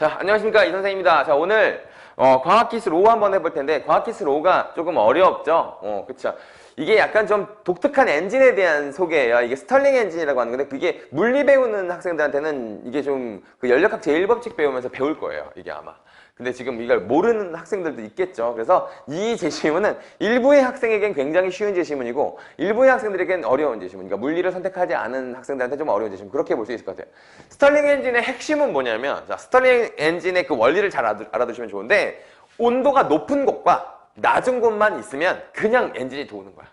자, 안녕하십니까. 이 선생님입니다. 자, 오늘, 광학기술 5 한번 해볼 텐데, 광학기술 5가 조금 어렵죠? 그쵸. 이게 약간 좀 독특한 엔진에 대한 소개예요. 이게 스털링 엔진이라고 하는 건데, 그게 물리 배우는 학생들한테는 이게 좀 그 연력학 제1법칙 배우면서 배울 거예요. 이게 아마. 근데 지금 이걸 모르는 학생들도 있겠죠. 그래서 이 제시문은 일부의 학생에겐 굉장히 쉬운 제시문이고 일부의 학생들에겐 어려운 제시문. 그러니까 물리를 선택하지 않은 학생들한테 좀 어려운 제시문. 그렇게 볼 수 있을 것 같아요. 스털링 엔진의 핵심은 뭐냐면, 자, 스털링 엔진의 그 원리를 잘 알아두시면 좋은데, 온도가 높은 곳과 낮은 곳만 있으면 그냥 엔진이 도는 거야.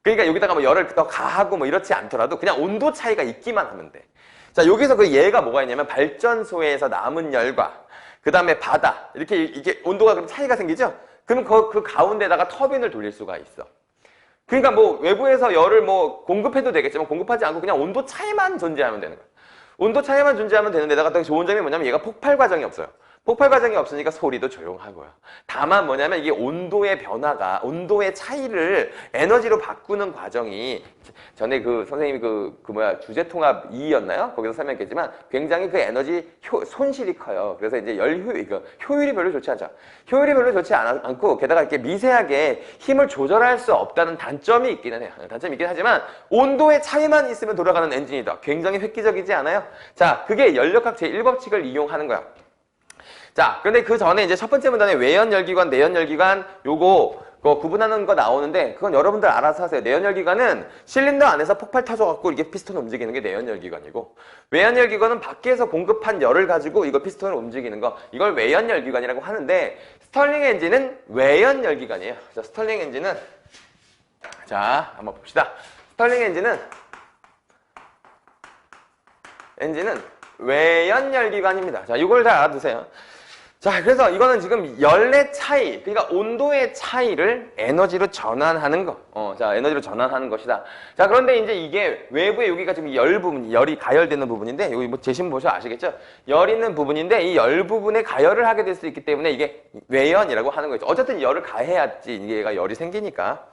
그러니까 여기다가 뭐 열을 더 가하고 뭐 이렇지 않더라도 그냥 온도 차이가 있기만 하면 돼. 자, 여기서 그 예가 뭐가 있냐면 발전소에서 남은 열과 그 다음에 바다, 이렇게 이게 온도가 그럼 차이가 생기죠? 그럼 그 가운데다가 터빈을 돌릴 수가 있어. 그러니까 뭐 외부에서 열을 뭐 공급해도 되겠지만 공급하지 않고 그냥 온도 차이만 존재하면 되는 거야. 온도 차이만 존재하면 되는 데다가 또 좋은 점이 뭐냐면 얘가 폭발 과정이 없어요. 폭발 과정이 없으니까 소리도 조용하고요. 다만 뭐냐면 이게 온도의 변화가, 온도의 차이를 에너지로 바꾸는 과정이 전에 그 선생님이 주제통합 2였나요? 거기서 설명했겠지만 굉장히 그 에너지 손실이 커요. 그래서 이제 효율이 별로 좋지 않죠. 효율이 별로 좋지 않고 게다가 이렇게 미세하게 힘을 조절할 수 없다는 단점이 있기는 해요. 단점이 있긴 하지만 온도의 차이만 있으면 돌아가는 엔진이다. 굉장히 획기적이지 않아요? 자, 그게 연력학 제1법칙을 이용하는 거야. 자, 근데 그 전에 이제 첫 번째 문단에 외연열기관, 내연열기관 요거 구분하는 거 나오는데 그건 여러분들 알아서 하세요. 내연열기관은 실린더 안에서 폭발 터져갖고 이게 피스톤 움직이는 게 내연열기관이고 외연열기관은 밖에서 공급한 열을 가지고 이거 피스톤을 움직이는 거 이걸 외연열기관이라고 하는데 스털링 엔진은 외연열기관이에요. 자, 스털링 엔진은 자, 한번 봅시다. 스털링 엔진은 외연열기관입니다. 자, 이걸 다 알아두세요. 자, 그래서 이거는 지금 열의 차이, 그러니까 온도의 차이를 에너지로 전환하는 거. 자, 에너지로 전환하는 것이다. 자, 그런데 이제 이게 외부에 여기가 지금 열 부분, 열이 가열되는 부분인데, 여기 뭐 제시문 보셔 아시겠죠? 열 있는 부분인데, 이 열 부분에 가열을 하게 될 수 있기 때문에 이게 외연이라고 하는 거죠. 어쨌든 열을 가해야지 얘가 열이 생기니까.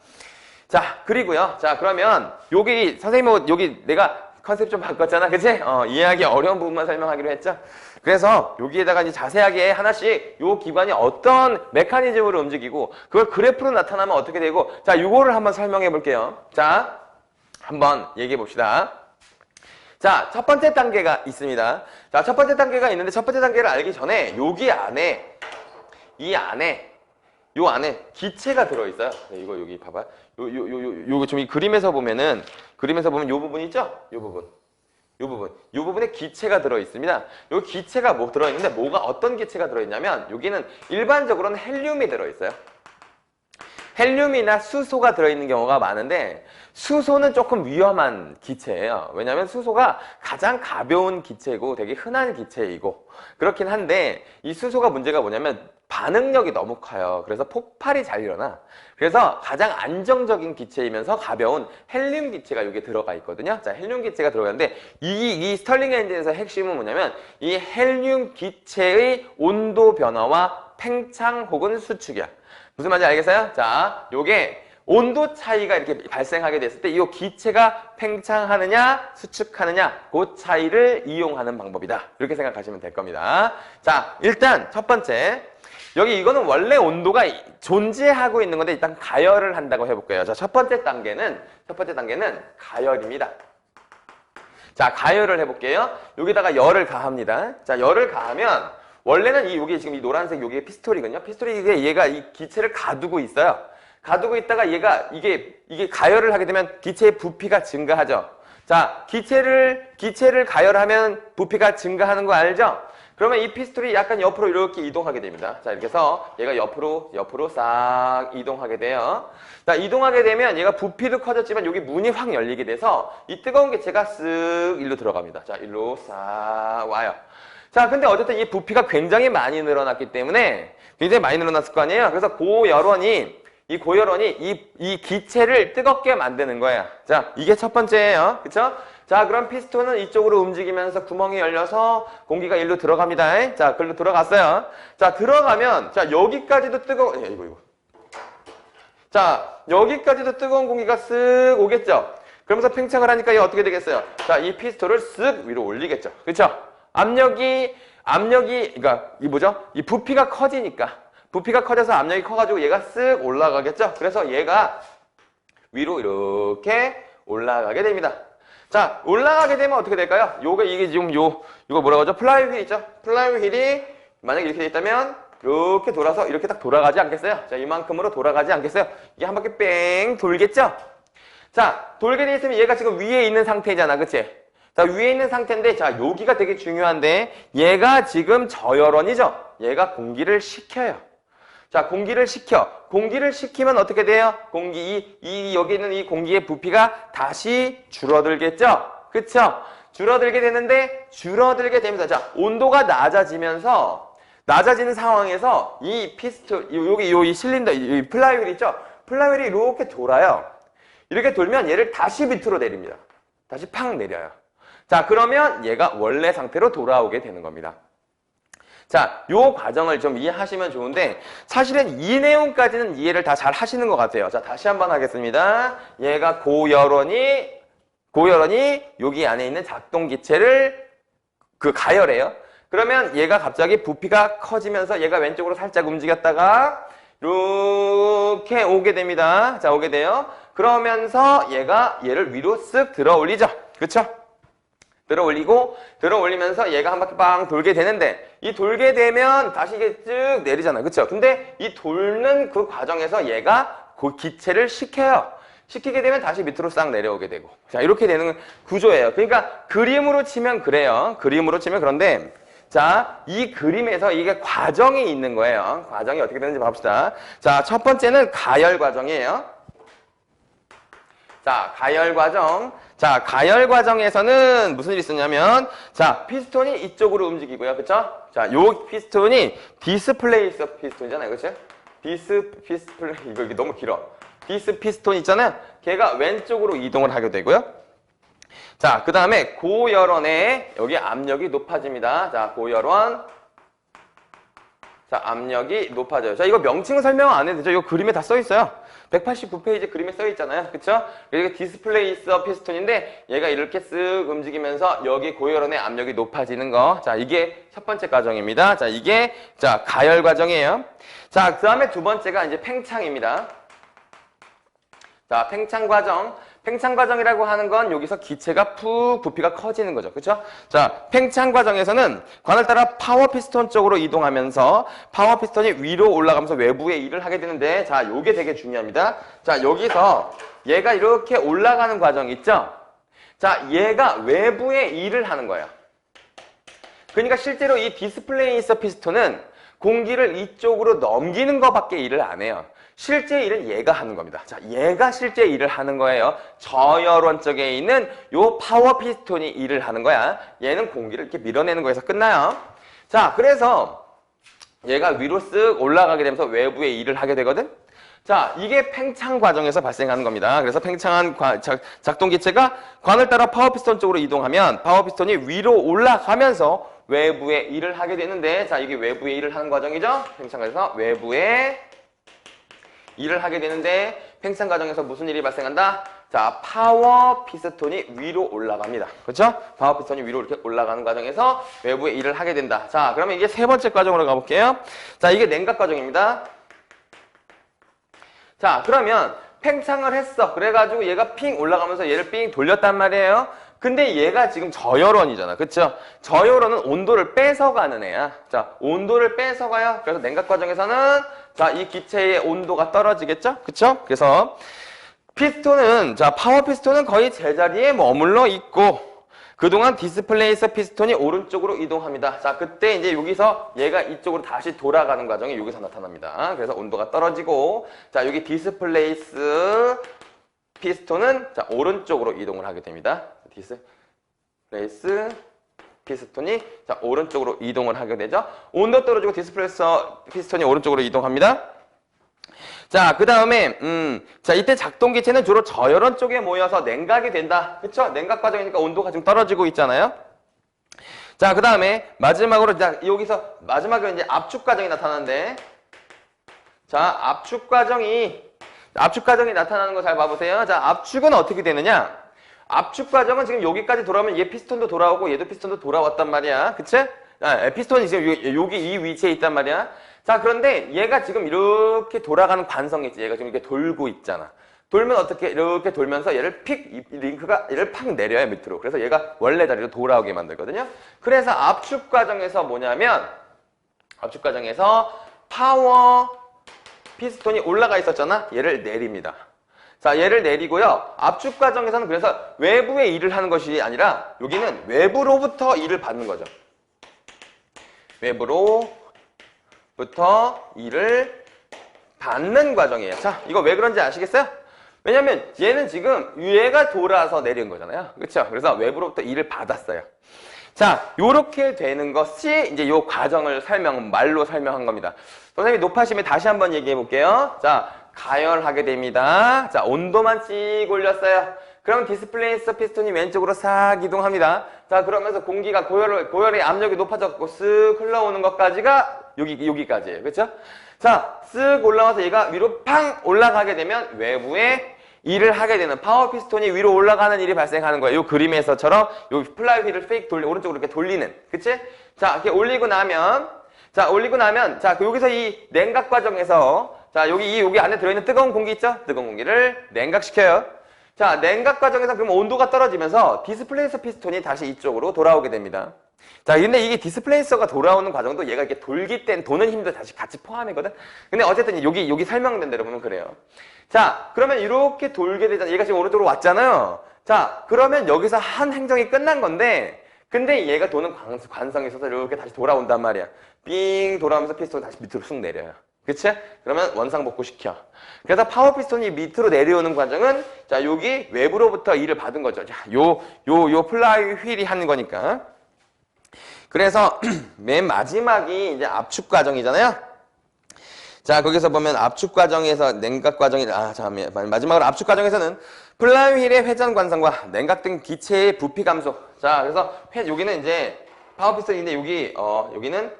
자, 그리고요. 자, 그러면 여기, 선생님, 여기 내가 컨셉 좀 바꿨잖아. 그치? 이해하기 어려운 부분만 설명하기로 했죠? 그래서 여기에다가 이제 자세하게 하나씩 요 기관이 어떤 메커니즘으로 움직이고 그걸 그래프로 나타나면 어떻게 되고 자, 요거를 한번 설명해 볼게요. 자, 한번 얘기해 봅시다. 자, 첫 번째 단계가 있습니다. 자, 첫 번째 단계가 있는데 첫 번째 단계를 알기 전에 여기 안에 요 안에 기체가 들어있어요. 네, 이거 여기 봐봐. 요거 좀 이 그림에서 보면 요 부분 있죠? 요 부분에 기체가 들어있습니다. 요 기체가 뭐 들어있는데 어떤 기체가 들어있냐면 여기는 일반적으로는 헬륨이 들어있어요. 헬륨이나 수소가 들어있는 경우가 많은데 수소는 조금 위험한 기체예요. 왜냐하면 수소가 가장 가벼운 기체이고 되게 흔한 기체이고 그렇긴 한데 이 수소가 문제가 뭐냐면 반응력이 너무 커요. 그래서 폭발이 잘 일어나. 그래서 가장 안정적인 기체이면서 가벼운 헬륨 기체가 여기에 들어가 있거든요. 자, 헬륨 기체가 들어가 있는데 이 스털링 엔진에서 핵심은 뭐냐면 이 헬륨 기체의 온도 변화와 팽창 혹은 수축이야. 무슨 말인지 알겠어요? 자, 요게 온도 차이가 이렇게 발생하게 됐을 때 이 기체가 팽창하느냐 수축하느냐 그 차이를 이용하는 방법이다. 이렇게 생각하시면 될 겁니다. 자, 일단 첫 번째 이거는 원래 온도가 존재하고 있는 건데 일단 가열을 한다고 해볼게요. 자, 첫 번째 단계는 가열입니다. 자, 가열을 해볼게요. 여기다가 열을 가합니다. 자, 열을 가하면 원래는 여기 지금 이 노란색 여기에 피스톨이거든요. 피스톨이 얘가 이 기체를 가두고 있어요. 가두고 있다가 이게 가열을 하게 되면 기체의 부피가 증가하죠. 자, 기체를 가열하면 부피가 증가하는 거 알죠? 그러면 이 피스톨이 약간 옆으로 이렇게 이동하게 됩니다. 자, 이렇게 해서 얘가 옆으로 싹 이동하게 돼요. 자, 이동하게 되면 얘가 부피도 커졌지만 여기 문이 확 열리게 돼서 이 뜨거운 기체가 쓱 일로 들어갑니다. 자, 일로 싹 와요. 자, 근데 어쨌든 이 부피가 굉장히 많이 늘어났기 때문에 굉장히 많이 늘어났을 거 아니에요? 그래서 고열원이 이 기체를 뜨겁게 만드는 거예요. 자, 이게 첫 번째예요. 그쵸? 자, 그럼 피스톤은 이쪽으로 움직이면서 구멍이 열려서 공기가 일로 들어갑니다. 자, 글로 들어갔어요. 자, 들어가면, 자, 여기까지도 이거. 자, 여기까지도 뜨거운 공기가 쓱 오겠죠? 그러면서 팽창을 하니까 이게 어떻게 되겠어요? 자, 이 피스톤을 쓱 위로 올리겠죠? 그쵸? 압력이 압력이, 그러니까 이 뭐죠? 이 부피가 커지니까. 부피가 커져서 압력이 커가지고 얘가 쓱 올라가겠죠? 그래서 얘가 위로 이렇게 올라가게 됩니다. 자, 올라가게 되면 어떻게 될까요? 이게 지금 이거 뭐라고 하죠? 플라이 휠 있죠? 플라이 휠이 만약에 이렇게 돼 있다면 이렇게 돌아서 이렇게 딱 돌아가지 않겠어요? 자, 이만큼으로 돌아가지 않겠어요? 이게 한 바퀴 뺑 돌겠죠? 자, 돌게 돼 있으면 얘가 지금 위에 있는 상태잖아, 그치? 자, 위에 있는 상태인데, 자, 여기가 되게 중요한데, 얘가 지금 저열원이죠? 얘가 공기를 식혀요. 자, 공기를 식혀. 공기를 식히면 어떻게 돼요? 여기 있는 이 공기의 부피가 다시 줄어들겠죠? 그쵸? 줄어들게 되는데, 줄어들게 됩니다. 자, 온도가 낮아지는 상황에서 이 피스톤, 이 실린더, 이 플라이휠 있죠? 플라이휠이 이렇게 돌아요. 이렇게 돌면 얘를 다시 밑으로 내립니다. 다시 팍 내려요. 자, 그러면 얘가 원래 상태로 돌아오게 되는 겁니다. 자, 요 과정을 좀 이해하시면 좋은데 사실은 이 내용까지는 이해를 다 잘 하시는 것 같아요. 자, 다시 한번 하겠습니다. 얘가 고열원이 여기 안에 있는 작동기체를 가열해요. 그러면 얘가 갑자기 부피가 커지면서 얘가 왼쪽으로 살짝 움직였다가 이렇게 오게 됩니다. 자, 오게 돼요. 그러면서 얘를 위로 쓱 들어 올리죠. 그쵸? 들어올리면서 얘가 한 바퀴 빵 돌게 되는데 이 돌게 되면 다시 이게 쭉 내리잖아요. 그쵸? 근데 이 돌는 그 과정에서 얘가 그 기체를 식혀요. 식히게 되면 다시 밑으로 싹 내려오게 되고. 자, 이렇게 되는 구조예요. 그러니까 그림으로 치면 그래요. 그림으로 치면 그런데 자, 이 그림에서 이게 과정이 있는 거예요. 과정이 어떻게 되는지 봅시다. 자, 첫 번째는 가열 과정이에요. 자, 가열 과정. 자, 가열 과정에서는 무슨 일이 있었냐면, 자, 피스톤이 이쪽으로 움직이고요. 그쵸? 자, 요 피스톤이 디스플레이서 피스톤이잖아요. 그쵸? 이게 너무 길어. 디스 피스톤 있잖아요. 걔가 왼쪽으로 이동을 하게 되고요. 자, 그 다음에 고열원에 여기 압력이 높아집니다. 자, 고열원. 자, 압력이 높아져요. 자, 이거 명칭은 설명 안 해도 되죠? 이거 그림에 다 써 있어요. 189페이지 그림에 써 있잖아요. 그쵸? 이게 디스플레이서 피스톤인데 얘가 이렇게 쓱 움직이면서 여기 고열원의 압력이 높아지는 거. 자, 이게 첫 번째 과정입니다. 자, 이게 자, 가열 과정이에요. 자, 그 다음에 두 번째가 이제 팽창입니다. 자, 팽창 과정. 팽창 과정이라고 하는 건 여기서 기체가 푹 부피가 커지는 거죠. 그렇죠? 자, 팽창 과정에서는 관을 따라 파워 피스톤 쪽으로 이동하면서 파워 피스톤이 위로 올라가면서 외부에 일을 하게 되는데 자, 요게 되게 중요합니다. 자, 여기서 얘가 이렇게 올라가는 과정 있죠? 자, 얘가 외부에 일을 하는 거예요. 그러니까 실제로 이 디스플레이서 피스톤은 공기를 이쪽으로 넘기는 것밖에 일을 안 해요. 실제 일은 얘가 하는 겁니다. 자, 얘가 실제 일을 하는 거예요. 저열원 쪽에 있는 요 파워 피스톤이 일을 하는 거야. 얘는 공기를 이렇게 밀어내는 거에서 끝나요. 자, 그래서 얘가 위로 쓱 올라가게 되면서 외부에 일을 하게 되거든. 자, 이게 팽창 과정에서 발생하는 겁니다. 그래서 팽창한 작동기체가 관을 따라 파워 피스톤 쪽으로 이동하면 파워 피스톤이 위로 올라가면서 외부에 일을 하게 되는데 자, 이게 외부에 일을 하는 과정이죠. 팽창에서 외부에 일을 하게 되는데 팽창 과정에서 무슨 일이 발생한다? 자, 파워 피스톤이 위로 올라갑니다. 그렇죠? 파워 피스톤이 위로 이렇게 올라가는 과정에서 외부에 일을 하게 된다. 자, 그러면 이게 세 번째 과정으로 가볼게요. 자, 이게 냉각 과정입니다. 자, 그러면 팽창을 했어. 그래가지고 얘가 핑 올라가면서 얘를 삥 돌렸단 말이에요. 근데 얘가 지금 저열원이잖아. 그쵸? 저열원은 온도를 뺏어가는 애야. 자, 온도를 뺏어가요. 그래서 냉각 과정에서는 자, 이 기체의 온도가 떨어지겠죠? 그쵸? 그래서 피스톤은 자, 파워 피스톤은 거의 제자리에 머물러 있고 그동안 디스플레이서 피스톤이 오른쪽으로 이동합니다. 자, 그때 이제 여기서 얘가 이쪽으로 다시 돌아가는 과정이 여기서 나타납니다. 그래서 온도가 떨어지고 자, 여기 디스플레이스 피스톤은 자, 오른쪽으로 이동을 하게 됩니다. 디스플레이스 피스톤이 자, 오른쪽으로 이동을 하게 되죠. 온도 떨어지고 디스플레이서 피스톤이 오른쪽으로 이동합니다. 자, 그 다음에 자, 이때 작동기체는 주로 저열원 쪽에 모여서 냉각이 된다. 그쵸? 냉각 과정이니까 온도가 지금 떨어지고 있잖아요. 자, 그 다음에 마지막으로 자, 여기서 마지막으로 이제 압축 과정이 나타나는데 자, 압축 과정이 나타나는 거 잘 봐보세요. 자, 압축은 어떻게 되느냐? 압축 과정은 지금 여기까지 돌아오면 얘 피스톤도 돌아오고 얘도 피스톤도 돌아왔단 말이야. 그치? 피스톤이 지금 여기 이 위치에 있단 말이야. 자, 그런데 얘가 지금 이렇게 돌아가는 관성이 있지. 얘가 지금 이렇게 돌고 있잖아. 돌면 어떻게 이렇게 돌면서 얘를 픽, 링크가 얘를 팍 내려요, 밑으로. 그래서 얘가 원래 자리로 돌아오게 만들거든요. 그래서 압축 과정에서 뭐냐면, 압축 과정에서 파워 피스톤이 올라가 있었잖아. 얘를 내립니다. 자, 얘를 내리고요. 압축 과정에서는 그래서 외부에 일을 하는 것이 아니라 여기는 외부로부터 일을 받는 거죠. 외부로부터 일을 받는 과정이에요. 자, 이거 왜 그런지 아시겠어요? 왜냐면 얘는 지금 얘가 돌아서 내린 거잖아요. 그렇죠? 그래서 외부로부터 일을 받았어요. 자, 요렇게 되는 것이 이제 요 과정을 말로 설명한 겁니다. 선생님이 높아심에 다시 한번 얘기해 볼게요. 자, 가열하게 됩니다. 자, 온도만 찍 올렸어요. 그럼 디스플레이서 피스톤이 왼쪽으로 싹 이동합니다. 자, 그러면서 공기가 고열의 압력이 높아졌고 쓱 흘러오는 것까지가 여기까지예요. 그렇죠? 자, 쓱 올라와서 얘가 위로 팡 올라가게 되면 외부에 일을 하게 되는 파워 피스톤이 위로 올라가는 일이 발생하는 거예요. 이 그림에서처럼 요 플라이 휠을 오른쪽으로 이렇게 돌리는. 그치? 자, 이렇게 올리고 나면 자, 여기서 이 냉각 과정에서 자, 여기 안에 들어있는 뜨거운 공기 있죠? 뜨거운 공기를 냉각시켜요. 자, 냉각 과정에서 그럼 온도가 떨어지면서 디스플레이서 피스톤이 다시 이쪽으로 돌아오게 됩니다. 자, 근데 이게 디스플레이서가 돌아오는 과정도 얘가 이렇게 돌기 땐 도는 힘도 다시 같이 포함이거든? 근데 어쨌든 여기 설명된 대로 보면 그래요. 자, 그러면 이렇게 돌게 되잖아. 얘가 지금 오른쪽으로 왔잖아요. 자, 그러면 여기서 한 행정이 끝난 건데, 근데 얘가 도는 관성이 있어서 이렇게 다시 돌아온단 말이야. 삥 돌아오면서 피스톤이 다시 밑으로 쑥 내려요. 그치? 그러면 원상복구 시켜. 그래서 파워 피스톤이 밑으로 내려오는 과정은, 자, 여기 외부로부터 일을 받은 거죠. 자, 요 플라이 휠이 하는 거니까. 그래서 맨 마지막이 이제 압축 과정이잖아요. 자, 거기서 보면 압축 과정에서 냉각 과정이 마지막으로 압축 과정에서는 플라이휠의 회전 관성과 냉각 등 기체의 부피 감소. 자, 그래서 여기는 이제 파워 피스톤인데 여기는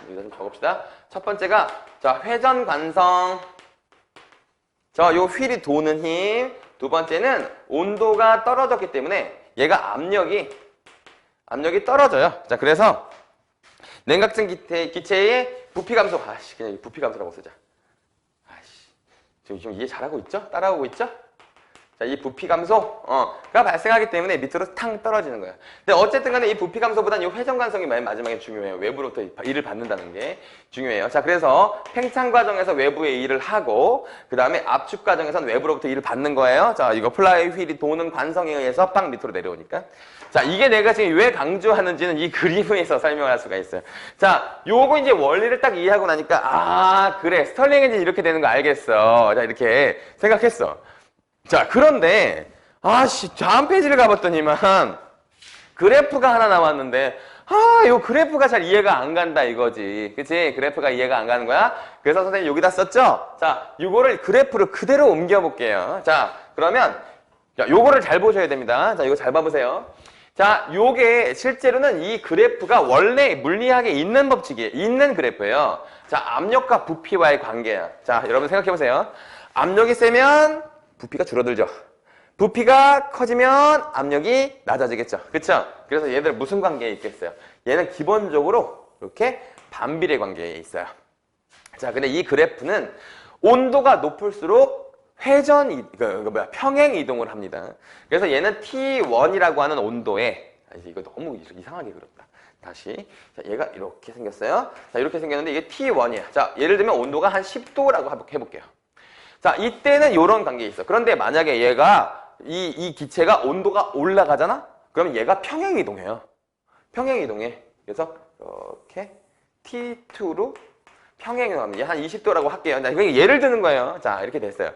좀 적읍시다. 첫 번째가 자, 회전 관성. 자, 요 휠이 도는 힘. 두 번째는 온도가 떨어졌기 때문에 얘가 압력이 떨어져요. 자, 그래서 냉각등 기체의 부피 감소. 그냥 부피 감소라고 쓰자. 지금 이해 잘하고 있죠? 따라오고 있죠? 자, 이 부피 감소가 발생하기 때문에 밑으로 탕 떨어지는 거예요. 근데 어쨌든 간에 이 부피 감소보다는 이 회전 관성이 맨 마지막에 중요해요. 외부로부터 일을 받는다는 게 중요해요. 자, 그래서 팽창 과정에서 외부에 일을 하고, 그 다음에 압축 과정에서는 외부로부터 일을 받는 거예요. 자, 이거 플라이 휠이 도는 관성에 의해서 빵 밑으로 내려오니까. 자, 이게 내가 지금 왜 강조하는지는 이 그림에서 설명을 할 수가 있어요. 자, 요거 이제 원리를 딱 이해하고 나니까, 그래. 스털링 엔진 이렇게 되는 거 알겠어. 자, 이렇게 생각했어. 자, 그런데 다음 페이지를 가봤더니만 그래프가 하나 나왔는데 요 그래프가 잘 이해가 안 간다 이거지. 그치? 그래프가 이해가 안 가는 거야. 그래서 선생님 여기다 썼죠? 자, 요거를 그래프를 그대로 옮겨 볼게요. 자, 그러면 요거를 잘 보셔야 됩니다. 자, 이거 잘 봐보세요. 자, 요게 실제로는 이 그래프가 원래 물리학에 있는 법칙이에요. 있는 그래프예요. 자, 압력과 부피와의 관계야. 자, 여러분 생각해 보세요. 압력이 세면 부피가 줄어들죠. 부피가 커지면 압력이 낮아지겠죠. 그쵸? 그래서 얘들 무슨 관계에 있겠어요? 얘는 기본적으로 이렇게 반비례 관계에 있어요. 자, 근데 이 그래프는 온도가 높을수록 평행 이동을 합니다. 그래서 얘는 T1이라고 하는 온도에, 이거 너무 이상하게 그렸다. 다시. 자, 얘가 이렇게 생겼어요. 자, 이렇게 생겼는데 이게 T1이야. 자, 예를 들면 온도가 한 10도라고 해볼게요. 자, 이때는 이런 관계에 있어. 그런데 만약에 얘가 이 기체가 온도가 올라가잖아? 그러면 얘가 평행 이동해요. 평행 이동해. 그래서 이렇게 T2로 평행 이동합니다. 한 20도라고 할게요. 자, 예를 드는 거예요. 자, 이렇게 됐어요.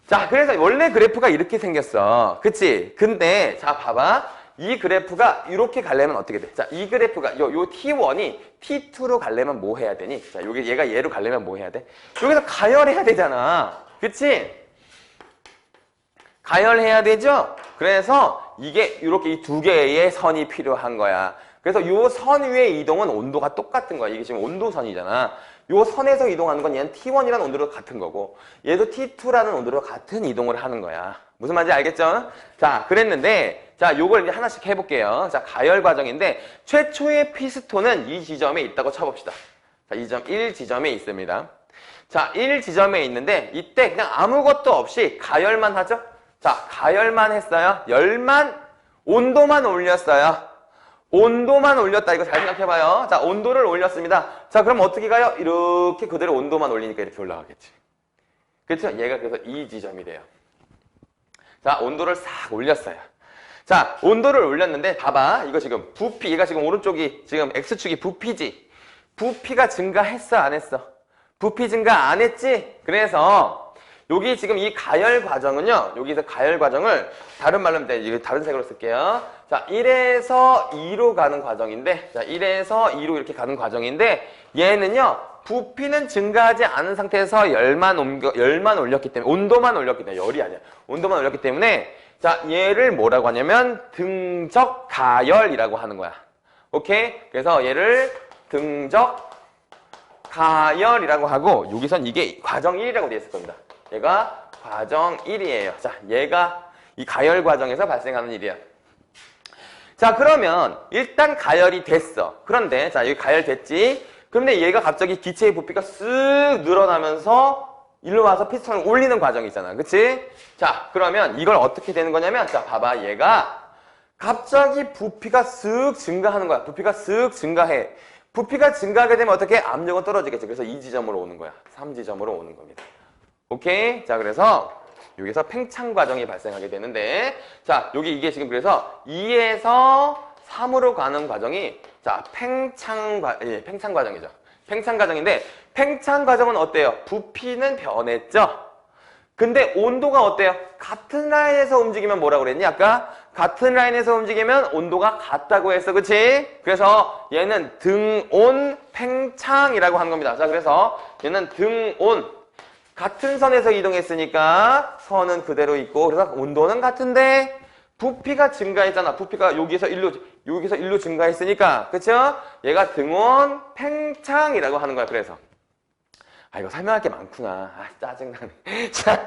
자, 그래서 원래 그래프가 이렇게 생겼어. 그치? 근데 자, 봐봐. 이 그래프가 이렇게 가려면 어떻게 돼? 자, 이 그래프가 요 T1이 T2로 가려면 뭐 해야 되니? 자, 얘가 얘로 가려면 뭐 해야 돼? 여기서 가열해야 되잖아. 그치? 가열해야 되죠? 그래서 이게 이렇게 이 두 개의 선이 필요한 거야. 그래서 요 선 위의 이동은 온도가 똑같은 거야. 이게 지금 온도선이잖아. 요 선에서 이동하는 건 얘는 T1이라는 온도로 같은 거고 얘도 T2라는 온도로 같은 이동을 하는 거야. 무슨 말인지 알겠죠? 자, 그랬는데 자, 요걸 이제 하나씩 해볼게요. 자, 가열 과정인데 최초의 피스톤은 이 지점에 있다고 쳐봅시다. 자, 이 점 1지점에 있습니다. 자, 1지점에 있는데 이때 그냥 아무것도 없이 가열만 하죠? 자, 가열만 했어요. 온도만 올렸어요. 온도만 올렸다. 이거 잘 생각해봐요. 자, 온도를 올렸습니다. 자, 그럼 어떻게 가요? 이렇게 그대로 온도만 올리니까 이렇게 올라가겠지. 그렇죠? 얘가 그래서 이 지점이 돼요. 자, 온도를 싹 올렸어요. 자, 온도를 올렸는데 봐봐. 이거 지금 부피, 얘가 지금 오른쪽이 지금 X축이 부피지. 부피가 증가했어, 안 했어? 부피 증가 안 했지? 그래서 여기 지금 이 가열 과정은요. 여기서 가열 과정을 다른 말로 하면 이거 다른 색으로 쓸게요. 자, 1에서 2로 가는 과정인데, 자, 1에서 2로 이렇게 가는 과정인데, 얘는요, 부피는 증가하지 않은 상태에서 열만 올렸기 때문에, 온도만 올렸기 때문에, 열이 아니야. 온도만 올렸기 때문에, 자, 얘를 뭐라고 하냐면, 등적 가열이라고 하는 거야. 오케이? 그래서 얘를 등적 가열이라고 하고, 여기선 이게 과정 1이라고 되어 있을 겁니다. 얘가 과정 1이에요. 자, 얘가 이 가열 과정에서 발생하는 일이야. 자, 그러면 일단 가열이 됐어. 그런데 자, 여기 가열됐지. 그런데 얘가 갑자기 기체의 부피가 쓱 늘어나면서 일로 와서 피스톤을 올리는 과정이 있잖아. 그치? 자, 그러면 이걸 어떻게 되는 거냐면, 자, 봐봐. 얘가 갑자기 부피가 쓱 증가하는 거야. 부피가 쓱 증가해. 부피가 증가하게 되면 어떻게? 압력은 떨어지겠지. 그래서 2지점으로 오는 거야. 3지점으로 오는 겁니다. 오케이? 자, 그래서 여기서 팽창 과정이 발생하게 되는데, 자, 여기 이게 지금 그래서 2에서 3으로 가는 과정이, 자, 팽창 과정이죠. 팽창 과정인데, 팽창 과정은 어때요? 부피는 변했죠? 근데 온도가 어때요? 같은 라인에서 움직이면 뭐라고 그랬니? 아까? 같은 라인에서 움직이면 온도가 같다고 했어. 그치? 그래서 얘는 등온 팽창이라고 하는 겁니다. 자, 그래서 얘는 등온. 같은 선에서 이동했으니까 선은 그대로 있고, 그래서 온도는 같은데 부피가 증가했잖아. 부피가 여기서 1로 증가했으니까. 그쵸? 얘가 등온 팽창이라고 하는 거야. 그래서 이거 설명할 게 많구나. 짜증나네. 자,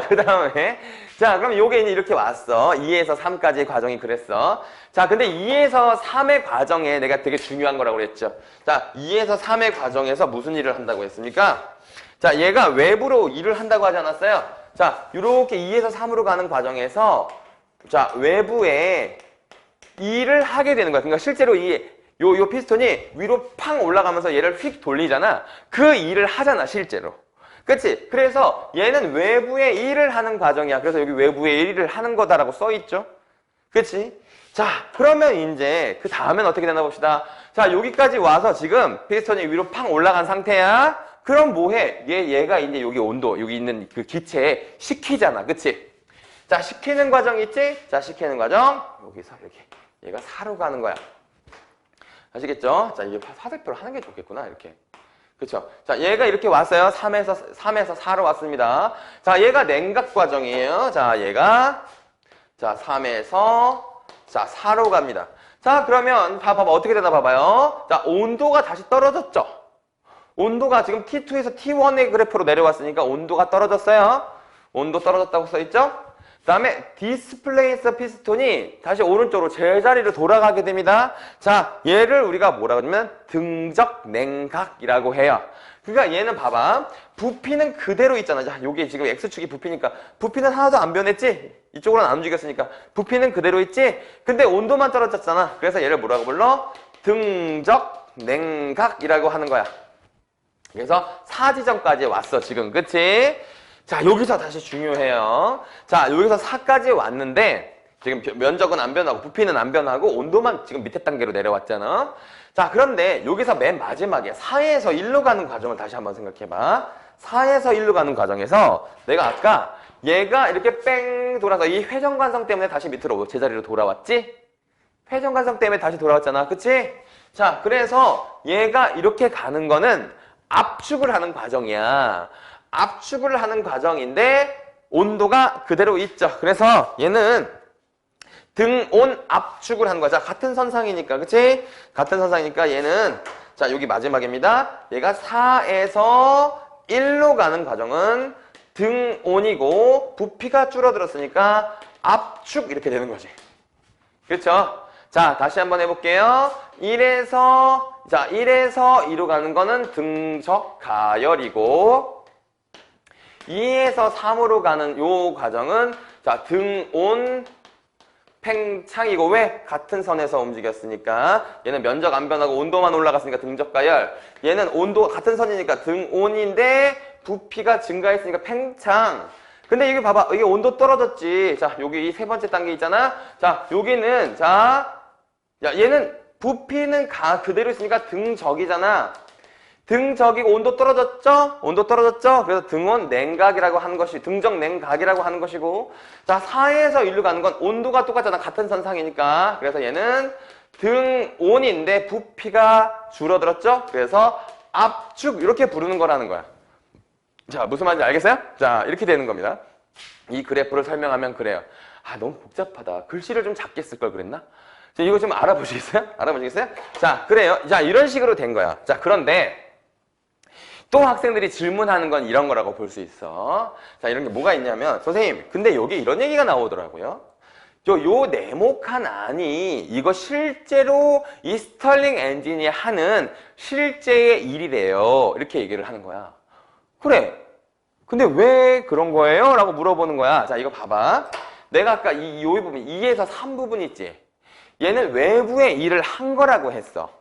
그 다음에. 자, 그럼 요게 이제 이렇게 왔어. 2에서 3까지의 과정이 그랬어. 자, 근데 2에서 3의 과정에 내가 되게 중요한 거라고 그랬죠. 자, 2에서 3의 과정에서 무슨 일을 한다고 했습니까? 자, 얘가 외부로 일을 한다고 하지 않았어요? 자, 요렇게 2에서 3으로 가는 과정에서, 자, 외부에 일을 하게 되는 거야. 그러니까 실제로 요 피스톤이 위로 팡 올라가면서 얘를 휙 돌리잖아. 그 일을 하잖아, 실제로. 그치? 그래서 얘는 외부에 일을 하는 과정이야. 그래서 여기 외부에 일을 하는 거다라고 써있죠? 그치? 자, 그러면 이제 그 다음엔 어떻게 되나 봅시다. 자, 여기까지 와서 지금 피스톤이 위로 팡 올라간 상태야. 그럼 뭐해? 얘가 이제 여기 온도, 여기 있는 그 기체에 식히잖아. 그치? 자, 식히는 과정 있지? 자, 식히는 과정. 여기서 이렇게. 얘가 4로 가는 거야. 아시겠죠? 자, 이게 화살표로 하는 게 좋겠구나. 이렇게. 그쵸? 자, 얘가 이렇게 왔어요. 3에서 4로 왔습니다. 자, 얘가 냉각 과정이에요. 자, 얘가. 자, 3에서. 자, 4로 갑니다. 자, 그러면 봐봐. 어떻게 되나 봐봐요. 자, 온도가 다시 떨어졌죠? 온도가 지금 T2에서 T1의 그래프로 내려왔으니까 온도가 떨어졌어요. 온도 떨어졌다고 써있죠? 그 다음에 디스플레이스 피스톤이 다시 오른쪽으로 제자리로 돌아가게 됩니다. 자, 얘를 우리가 뭐라고 하냐면 등적 냉각이라고 해요. 그러니까 얘는 봐봐. 부피는 그대로 있잖아. 자, 요게 지금 X축이 부피니까 부피는 하나도 안 변했지? 이쪽으로는 안 움직였으니까 부피는 그대로 있지? 근데 온도만 떨어졌잖아. 그래서 얘를 뭐라고 불러? 등적 냉각이라고 하는 거야. 그래서 4지점까지 왔어, 지금. 그치? 자, 여기서 다시 중요해요. 자, 여기서 4까지 왔는데, 지금 면적은 안 변하고, 부피는 안 변하고, 온도만 지금 밑에 단계로 내려왔잖아. 자, 그런데 여기서 맨 마지막에 4에서 1로 가는 과정을 다시 한번 생각해봐. 4에서 1로 가는 과정에서 내가 아까 얘가 이렇게 뺑 돌아서 이 회전관성 때문에 다시 밑으로 제자리로 돌아왔지? 회전관성 때문에 다시 돌아왔잖아. 그치? 자, 그래서 얘가 이렇게 가는 거는 압축을 하는 과정이야. 압축을 하는 과정인데 온도가 그대로 있죠. 그래서 얘는 등온 압축을 하는 거야. 자, 같은 선상이니까. 그치? 같은 선상이니까 얘는 자, 여기 마지막입니다. 얘가 4에서 1로 가는 과정은 등온이고 부피가 줄어들었으니까 압축 이렇게 되는 거지. 그렇죠? 자, 다시 한번 해볼게요. 1에서 2로 가는 거는 등적 가열이고 2에서 3으로 가는 요 과정은 자, 등온 팽창이고 왜? 같은 선에서 움직였으니까 얘는 면적 안 변하고 온도만 올라갔으니까 등적 가열. 얘는 온도가 같은 선이니까 등온인데 부피가 증가했으니까 팽창. 근데 여기 봐봐. 이게 온도 떨어졌지. 자, 여기 이 세 번째 단계 있잖아. 자, 여기는 자, 야, 얘는 부피는 그대로 있으니까 등적이잖아. 등적이고 온도 떨어졌죠? 온도 떨어졌죠? 그래서 등온 냉각이라고 하는 것이 등적 냉각이라고 하는 것이고 자 4에서 1로 가는 건 온도가 똑같잖아. 같은 선상이니까. 그래서 얘는 등온인데 부피가 줄어들었죠? 그래서 압축 이렇게 부르는 거라는 거야. 자 무슨 말인지 알겠어요? 자 이렇게 되는 겁니다. 이 그래프를 설명하면 그래요. 아 너무 복잡하다. 글씨를 좀 작게 쓸 걸 그랬나? 자, 이거 좀 알아보시겠어요? 알아보시겠어요? 자 그래요. 자 이런 식으로 된 거야. 자 그런데 또 학생들이 질문하는 건 이런 거라고 볼 수 있어. 자, 이런 게 뭐가 있냐면, 선생님, 근데 여기 이런 얘기가 나오더라고요. 요 네모칸 안이 이거 실제로 이 스털링 엔진이 하는 실제의 일이래요. 이렇게 얘기를 하는 거야. 그래. 근데 왜 그런 거예요? 라고 물어보는 거야. 자, 이거 봐봐. 내가 아까 요 부분, 2에서 3 부분 있지? 얘는 외부의 일을 한 거라고 했어.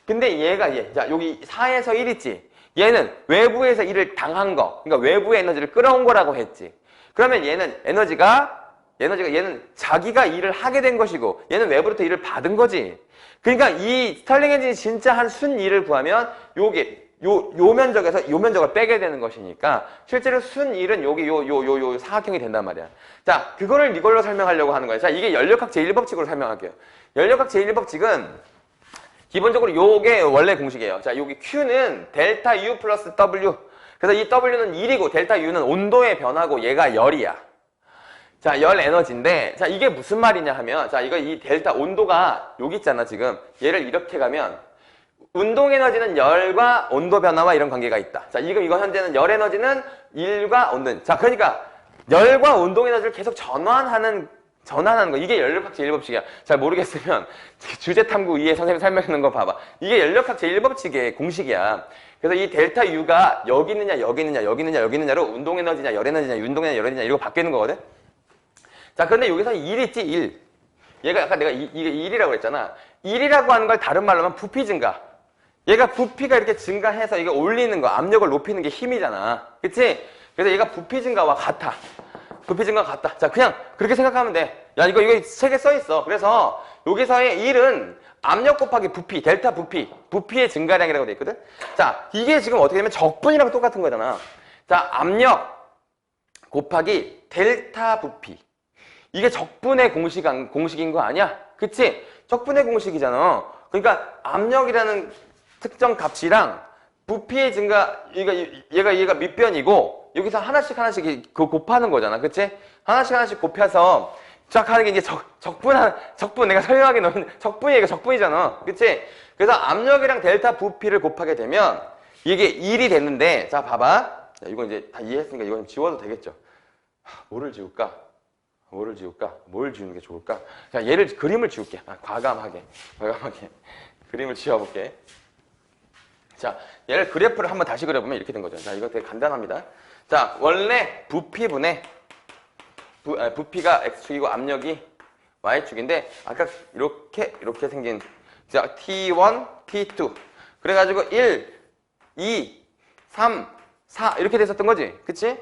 근데 자, 여기 4에서 1 있지? 얘는 외부에서 일을 당한 거, 그러니까 외부의 에너지를 끌어온 거라고 했지. 그러면 얘는 얘는 자기가 일을 하게 된 것이고, 얘는 외부로부터 일을 받은 거지. 그러니까 이 스털링 엔진이 진짜 한 순 일을 구하면, 요 면적에서 요 면적을 빼게 되는 것이니까, 실제로 순 일은 여기 요 사각형이 된단 말이야. 자, 그거를 이걸로 설명하려고 하는 거야. 자, 이게 연력학 제1법칙으로 설명할게요. 연력학 제1법칙은 기본적으로 요게 원래 공식이에요. 자, 여기 Q는 델타 U 플러스 W. 그래서 이 W는 1이고 델타 U는 온도의 변화고 얘가 열이야. 자, 열 에너지인데 자, 이게 무슨 말이냐 하면 자, 이 델타 온도가 여기 있잖아, 지금. 얘를 이렇게 가면 운동 에너지는 열과 온도 변화와 이런 관계가 있다. 자, 이거 현재는 열 에너지는 1과 온도. 자, 그러니까 열과 운동 에너지를 계속 전환하는 거. 이게 연력학 제1법칙이야. 잘 모르겠으면 주제 탐구 2에 선생님이 설명하는 거 봐봐. 이게 연력학 제1법칙의 공식이야. 그래서 이 델타 U가 여기 있느냐 여기 있느냐 여기 있느냐 여기 있느냐로 운동 에너지냐 열 에너지냐 운동 에너지냐 열 에너지냐 이거 바뀌는 거거든. 자, 그런데 여기서 1 있지 1. 얘가 아까 내가 이게 1이라고 했잖아. 1이라고 하는 걸 다른 말로 하면 부피 증가. 얘가 부피가 이렇게 증가해서 이게 올리는 거, 압력을 높이는 게 힘이잖아. 그치? 그래서 얘가 부피 증가와 같아. 부피 증가가 같다. 자, 그냥 그렇게 생각하면 돼. 야, 이거 책에 써 있어. 그래서 여기서의 1은 압력 곱하기 부피, 델타 부피의 증가량이라고 돼 있거든. 자, 이게 지금 어떻게 되면 적분이랑 똑같은 거잖아. 자, 압력 곱하기 델타 부피. 이게 적분의 공식인 거 아니야? 그치? 적분의 공식이잖아. 그러니까 압력이라는 특정 값이랑 부피의 증가, 얘가 밑변이고 여기서 하나씩 그 곱하는 거잖아. 그치? 하나씩 곱해서 쫙 하는 게 이제 적분 내가 설명하기 너무 적분이 이거 적분이잖아. 그치? 그래서 압력이랑 델타 부피를 곱하게 되면 이게 1이 됐는데 자 봐봐. 자, 이거 이제 다 이해했으니까 이거 좀 지워도 되겠죠. 뭐를 지울까? 뭘 지우는 게 좋을까? 자, 그림을 지울게. 과감하게 그림을 지워볼게. 자, 얘를 그래프를 한번 다시 그려보면 이렇게 된 거죠. 자, 이거 되게 간단합니다. 자, 원래 부피분의 부피가 X축이고 압력이 Y축인데 아까 이렇게 생긴 자, T1, T2 그래가지고 1, 2, 3, 4 이렇게 됐었던 거지. 그치?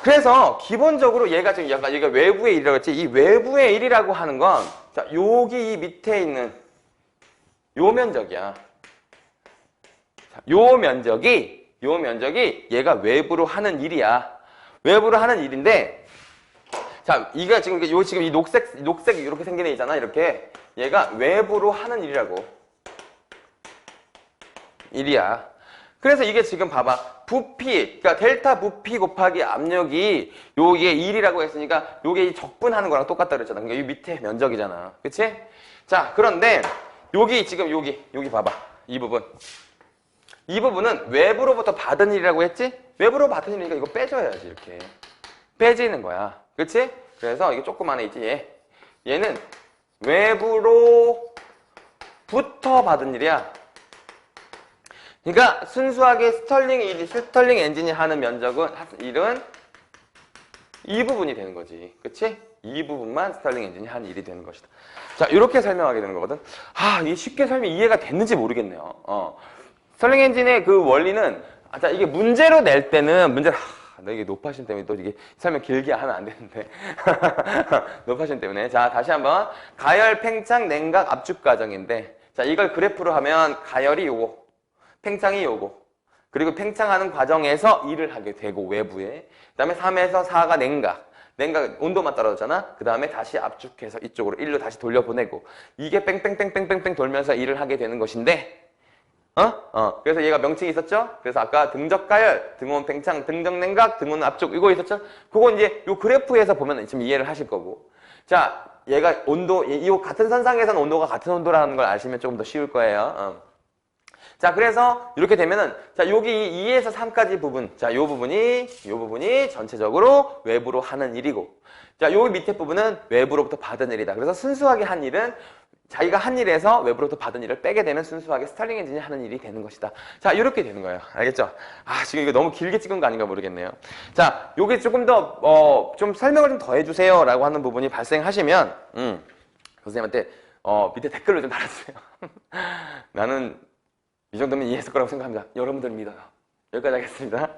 그래서 기본적으로 얘가 지금 약간 얘가 외부의 1이라고 했지. 이 외부의 1이라고 하는 건 자, 여기 이 밑에 있는 요 면적이야. 자, 요 면적이 얘가 외부로 하는 일이야. 외부로 하는 일인데 자, 이거 지금 이 녹색 이렇게 생긴 애 있잖아. 이렇게 얘가 외부로 하는 일이야. 그래서 이게 지금 봐봐. 부피, 그러니까 델타 부피 곱하기 압력이 요게 1이라고 했으니까 요게 적분하는 거랑 똑같다 그랬잖아. 그러니까 이 밑에 면적이잖아. 그치? 자, 그런데 여기 봐봐. 이 부분은 외부로부터 받은 일이라고 했지? 외부로 받은 일이니까 이거 빼줘야지. 이렇게. 빼지는 거야. 그치? 그래서 이게 조그만 애 있지? 얘는 외부로부터 받은 일이야. 그러니까 순수하게 스털링 엔진이 하는 일은 이 부분이 되는 거지. 그치? 이 부분만 스털링 엔진이 하는 일이 되는 것이다. 자, 이렇게 설명하게 되는 거거든. 이게 쉽게 이해가 됐는지 모르겠네요. 스털링 엔진의 그 원리는, 자, 이게 문제로 낼 때는, 나 이게 노파신 때문에 또 이게 설명 길게 하면 안 되는데. 노파신 때문에. 자, 다시 한번. 가열, 팽창, 냉각, 압축 과정인데, 자, 이걸 그래프로 하면 가열이 요거, 팽창이 요거, 그리고 팽창하는 과정에서 일을 하게 되고, 외부에. 그 다음에 3에서 4가 냉각, 온도만 떨어졌잖아. 그 다음에 다시 압축해서 이쪽으로 1로 다시 돌려보내고, 이게 뺑뺑뺑뺑뺑뺑 돌면서 일을 하게 되는 것인데, 그래서 얘가 명칭이 있었죠? 그래서 아까 등적 가열, 등온 팽창, 등적 냉각, 등온 압축, 이거 있었죠? 그거 이제 요 그래프에서 보면 지금 이해를 하실 거고. 자, 얘가 이 같은 선상에서는 온도가 같은 온도라는 걸 아시면 조금 더 쉬울 거예요. 자, 그래서 이렇게 되면은, 자, 여기 2에서 3까지 부분, 자, 요 부분이 전체적으로 외부로 하는 일이고, 자, 요 밑에 부분은 외부로부터 받은 일이다. 그래서 순수하게 한 일은 자기가 한 일에서 외부로부터 받은 일을 빼게 되면 순수하게 스털링 엔진이 하는 일이 되는 것이다. 자, 이렇게 되는 거예요. 알겠죠? 지금 이거 너무 길게 찍은 거 아닌가 모르겠네요. 자, 요게 조금 더, 좀 설명을 좀 더 해주세요. 라고 하는 부분이 발생하시면, 선생님한테, 밑에 댓글로 좀 달아주세요. 나는 이 정도면 이해했을 거라고 생각합니다. 여러분들 믿어요. 여기까지 하겠습니다.